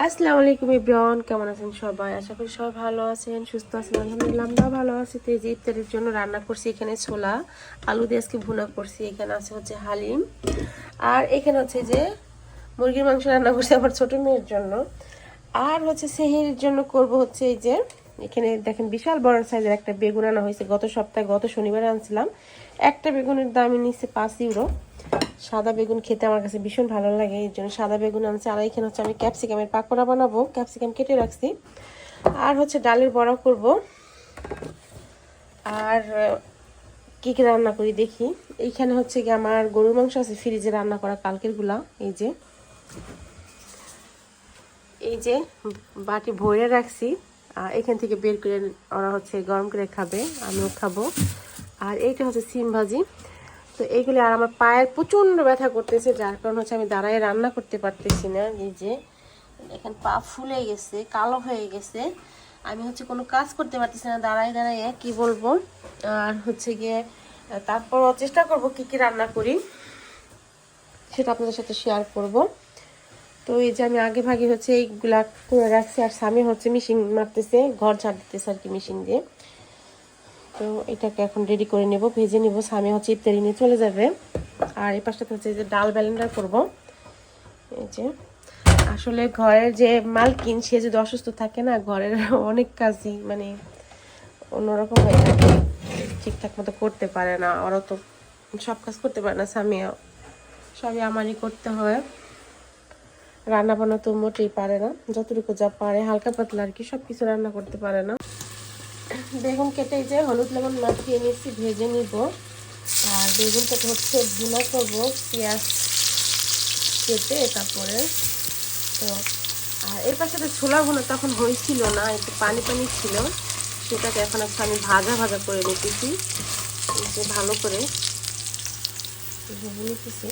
আসসালামু আলাইকুম এভরিওয়ান, কেমন আছেন সবাই? আশা করি সবাই ভালো আছেন, সুস্থ আছেন। আলহামদুলিল্লাহ আমরাও ভালো আছি। তো এই যে ইফতারের জন্য রান্না করছি এখানে ছোলা আলু দিয়ে আজকে ভুনা করছি। এখানে আছে হচ্ছে হালিম, আর এখানে হচ্ছে যে মুরগির মাংস রান্না করছি আমার ছোট মেয়ের জন্য। আর হচ্ছে সেহেরির জন্য করব হচ্ছে এই যে এখানে দেখেন বিশাল বড় সাইজের একটা বেগুন আনা হয়েছে। গত সপ্তাহে গত শনিবারে আনছিলাম। একটা বেগুনের দামই নিচ্ছে 5 ইউরো। সাদা বেগুন খেতে আমার কাছে ভীষণ ভালো লাগে, এই জন্য সাদা বেগুন আনছি। আর এখানে হচ্ছে আমি ক্যাপসিকামের পাকোড়া বানাবো, ক্যাপসিকাম কেটে রাখছি। আর হচ্ছে ডালের বড়া করব। আর কী কী রান্না করি দেখি। এইখানে হচ্ছে কি আমার গরুর মাংস আছে ফ্রিজে রান্না করা কালকেরগুলা। এই যে বাটি ভরে রাখছি। আর এখান থেকে বের করে ওরা হচ্ছে গরম করে খাবে, আমিও খাবো। আর এইটা হচ্ছে সিম ভাজি। তো এইগুলি, আর আমার পায়ের প্রচণ্ড ব্যথা করতেছে, যার কারণ হচ্ছে আমি দাঁড়ায় রান্না করতে পারতেছি না। এই যে দেখেন পা ফুলে গেছে, কালো হয়ে গেছে। আমি হচ্ছে কোনো কাজ করতে পারতেছি না দাঁড়ায় দাঁড়ায়, কি বলবো। আর হচ্ছে গিয়ে তারপর চেষ্টা করব কি কি রান্না করি সেটা আপনাদের সাথে শেয়ার করব। তো এই যে আমি আগে ভাগে হচ্ছে এইগুলা করে রাখছি। আর স্বামী হচ্ছে মেশিন মারতেছে, ঘর ঝাড় দিতেছে আর কি মেশিন দিয়ে। তো এটাকে এখন রেডি করে নেব, ভেজে নেব। স্বামী হচ্ছে ইফতারি নিয়ে চলে যাবে। আর এই পাশটাতে হচ্ছে যে ডাল ব্যালেন্ডার করব। এই যে আসলে ঘরের যে মালকিন, সে যদি অসুস্থ থাকে না, ঘরের অনেক কাজই মানে অন্যরকম হয়ে থাকে, ঠিকঠাক মতো করতে পারে না। ওরা তো সব কাজ করতে পারে না, স্বামী সবই আমারই করতে হয়। রান্না বান্না তো মোটেই পারে না, যতটুকু যা পারে হালকা পাতলা আর কি, সব কিছু রান্না করতে পারে না। বেগুন কেটে যে হলুদ লবণ মাখিয়ে নিচ্ছি, ভেজে নিব। আর বেগুনটাকে হচ্ছে ভুনা করবো পেঁয়াজ কেটে তারপরে। তো আর এর পাশে তো ছোলা ভুনা তখন হয়েছিল না, একটু পানি পানি ছিল, সেটাকে এখন হচ্ছে আমি ভাজা ভাজা করে নিতেছি। এই যে ভালো করে ভেজে নিতেছি।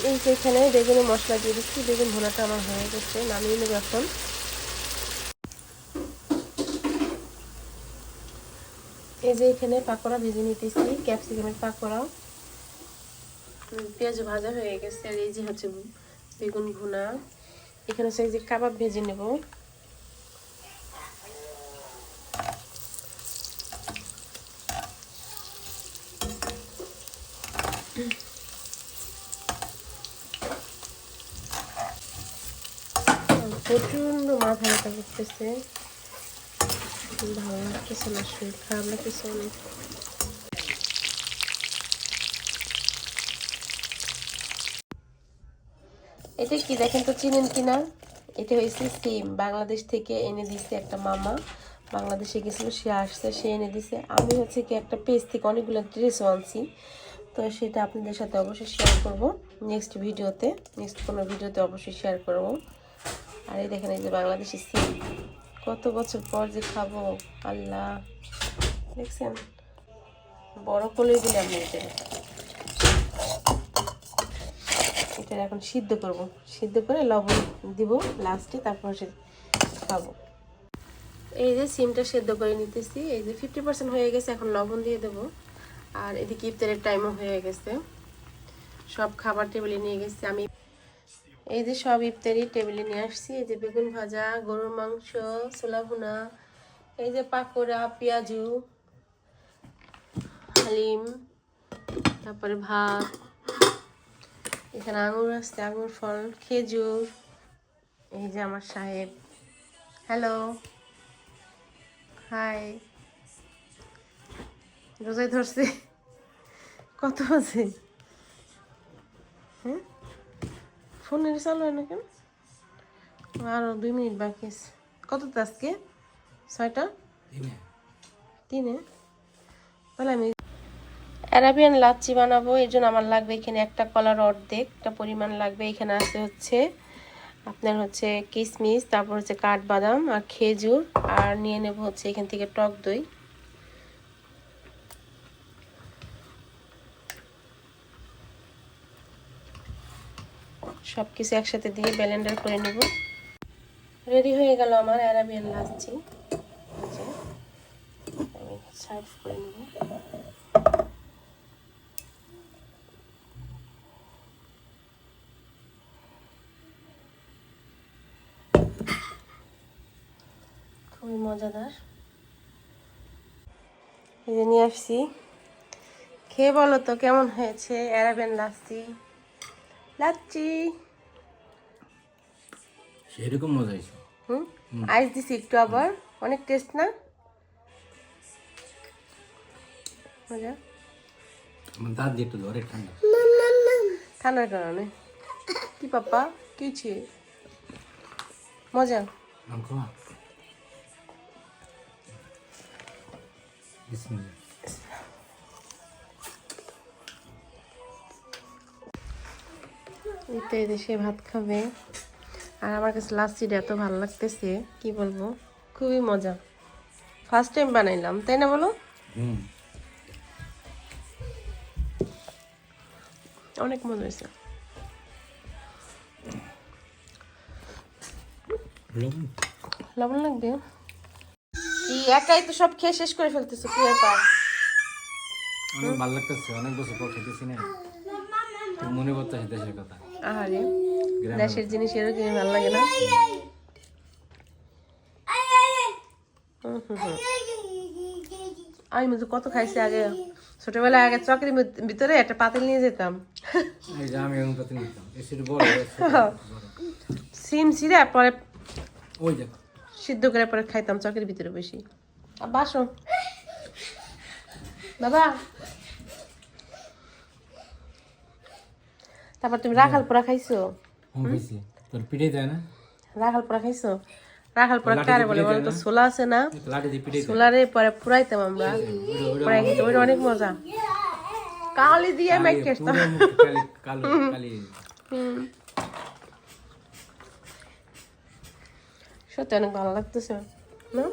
এই যে এখানে বেগুনে মশলা দিয়ে দিচ্ছি, বেগুন ভুনাটা আমার হয়ে গেছে, নামিয়ে নেব এখন। এই যে এখানে পাকোড়া ভেজে নিতেছি, ক্যাপসিকামের পাকোড়া। পেঁয়াজ ভাজা হয়ে গেছে। আর এই যে হচ্ছে বেগুন ভুনা। এখানে হচ্ছে এই যে কাবাব ভেজে নেব। প্রচন্ড মাথা ব্যথা করতেছে, ভালো লাগতেছে না, শরীর খারাপ লাগতেছে অনেক। এটা কি দেখেন তো, চিনেন কিনা? এটা হয়েছে সিম, বাংলাদেশ থেকে এনে দিছে একটা মামা। বাংলাদেশে গেছিল, সে আসছে, সে এনে দিছে। আমি হচ্ছে কি একটা পেজ থেকে অনেকগুলো ড্রেসও আনছি। তো সেটা আপনাদের সাথে অবশ্যই শেয়ার করব নেক্সট ভিডিওতে, নেক্সট কোনো ভিডিওতে অবশ্যই শেয়ার করব। আর এই দেখেন, এই যে বাংলাদেশি সিম, কত বছর পর যে খাবো আল্লাহ। দেখছেন বড় কলেই দিলে আমি এটা এখন সিদ্ধ করব, সিদ্ধ করে লবণ দিব লাস্টে, তারপর সে খাবো। এই যে সিমটা সেদ্ধ করে নিতেছি, এই যে 50% হয়ে গেছে, এখন লবণ দিয়ে দেবো। আর এদিকে ইফতারের টাইমও হয়ে গেছে, সব খাবার টেবিলে নিয়ে গেছি আমি। এই যে সব ইফতারি টেবিলে নিয়ে আসছি। এই যে বেগুন ভাজা, গরুর মাংস, ছোলা ভুনা, এই যে পাকোড়া, পেঁয়াজু, হালিম, তারপরে ভাত। এখানে আঙুর আছে, আঙুর ফল, খেজুর। এই যে আমার সাহেব, হ্যালো, হাই। রোজায় ধরছে, কত আছে? হ্যাঁ, ফোনের চালু হয় না কেন? আরো 2 মিনিট বাকি আছে। কতটা আজকে? 6টা? 3-এ? তাহলে আমি অ্যারাবিয়ান লাচ্ছি বানাবো। এর জন্য আমার লাগবে এখানে একটা কলার অর্ধেকটা পরিমাণ লাগবে। এখানে আছে হচ্ছে আপনার হচ্ছে কিশমিশ, তারপর হচ্ছে কাঠবাদাম আর খেজুর। আর নিয়ে নেব হচ্ছে এখান থেকে টক দই। সব কিছু একসাথে দিয়ে ব্লেন্ডার করে নেব। রেডি হয়ে গেল আমার অ্যারাবিয়ান লাচ্ছি। আমি সার্ভ করে নেব। খুবই মজাদার। এই যে নিয়ে আসছি, খেয়ে বলো তো কেমন হয়েছে অ্যারাবিয়ান লাচ্ছি। লাচ্ছি সেরকম মজা হয়েছে। আইস দিছি একটু, আবার অনেক টেস্ট না মজা। আমার দাঁত দিয়ে একটু ধরে ঠান্ডা। ঠান্ডার কারণে কি পাপা কি ছে মজা। আমাকে বিসমিল্লাহ। এই তো এই দেশে ভাত খাবে, আর আমার কাছে লাচ্ছিটা এত ভালো লাগতেছে কি বলবো, খুবই মজা। ফার্স্ট টাইম বানাইলাম, তাই না বলো? অনেক মজা হয়েছে। লবণ লাগবে? কি একাই তো সব খেয়ে শেষ করে ফেলতেছো, কি ব্যাপার? অনেক ভালো লাগতেছে, অনেক বছর পর খেতেছি না, তো মনে পড়তেছে দেশের কথা। আহারে, দেশের জিনিস এরকমই ভালো লাগে না? আমি তো কত খাইছি আগে, ছোটবেলায় আগে চকের ভিতরে একটা পাতিল নিয়ে যেতাম, এই যে আমি এখন কথা নিতাম, এই সেটা বড় সিম ছিঁড়ে পরে ওই দেখো সিদ্ধ করে পরে খাইতাম চকের ভিতরে বেশি। বাসো বাবা। তারপর তুমি রাখাল পোড়া খাইছো? হয়েছি তোর পিঠে দেয় না? রাখাল পোড়া খাইছো? রাখাল পোড়া কারে বলে বলো তো? ছোলা আছে না, লাঠি দিয়ে পিঠে ছোলারে পরে পুরাইতাম আমরা, পুরাই খেতে ওইটা অনেক মজা। কালি দিয়ে মেখে আসতাম। কালো কালি। সত্যি অনেক ভালো লাগতেছে না?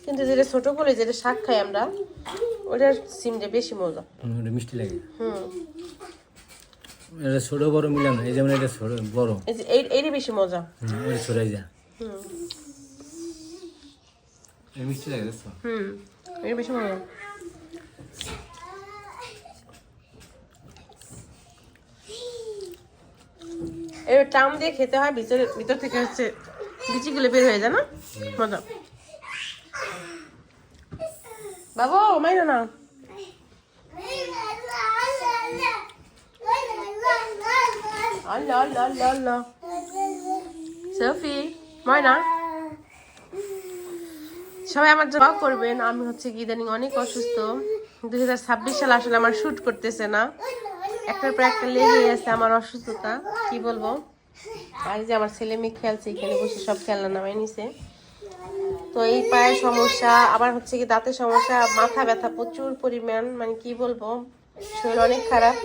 কিন্তু যেটা ছোট করে যেটা শাক খাই আমরা, ওটার সিমটা বেশি মজা। ওটা মিষ্টি লাগে। এটা ছোট বড় মিলানো, এই যেমন এটা ছোট বড়, এইটা বেশি মজা। ওই ছড়াই যা মিষ্টি লাগে দেখছো? এটা বেশি মজা। এবার টাম দিয়ে খেতে হয়, ভিতর থেকে হচ্ছে বিচিগুলো বের হয়ে যায় না, মজা। বাবু মাইরো না। আল্লাহ আল্লাহ আল্লাহ আল্লাহ। সফি ময়না, সবাই আমার জন্য দোয়া করবেন। আমি হচ্ছে কি ইদানিং অনেক অসুস্থ, 2026 সাল আসলে আমার শুট করতেছে না, একটার পর একটা লেগে আছে আমার অসুস্থতা, কি বলবো। আর যে আমার ছেলে মেয়ে খেলছে, এখানে বসে সব খেলনা নামাই নিছে। তো এই পায়ের সমস্যা, আবার হচ্ছে কি দাঁতের সমস্যা, মাথা ব্যথা প্রচুর পরিমাণ, মানে কি বলবো, শরীর অনেক খারাপ।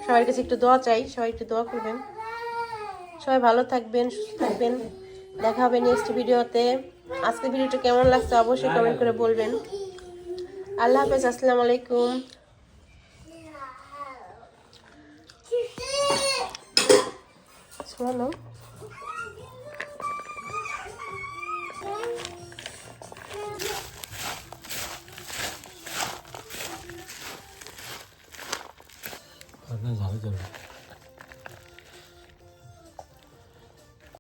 সবার কাছে একটু দোয়া চাই, সবাই একটু দোয়া করবেন। সবাই ভালো থাকবেন, সুস্থ থাকবেন। দেখা হবে নেক্সট ভিডিওতে। আজকে ভিডিওটা কেমন লাগছে অবশ্যই কমেন্ট করে বলবেন। আল্লাহ হাফেজ, আসসালামু আলাইকুম। শোনো ভালো চলবে।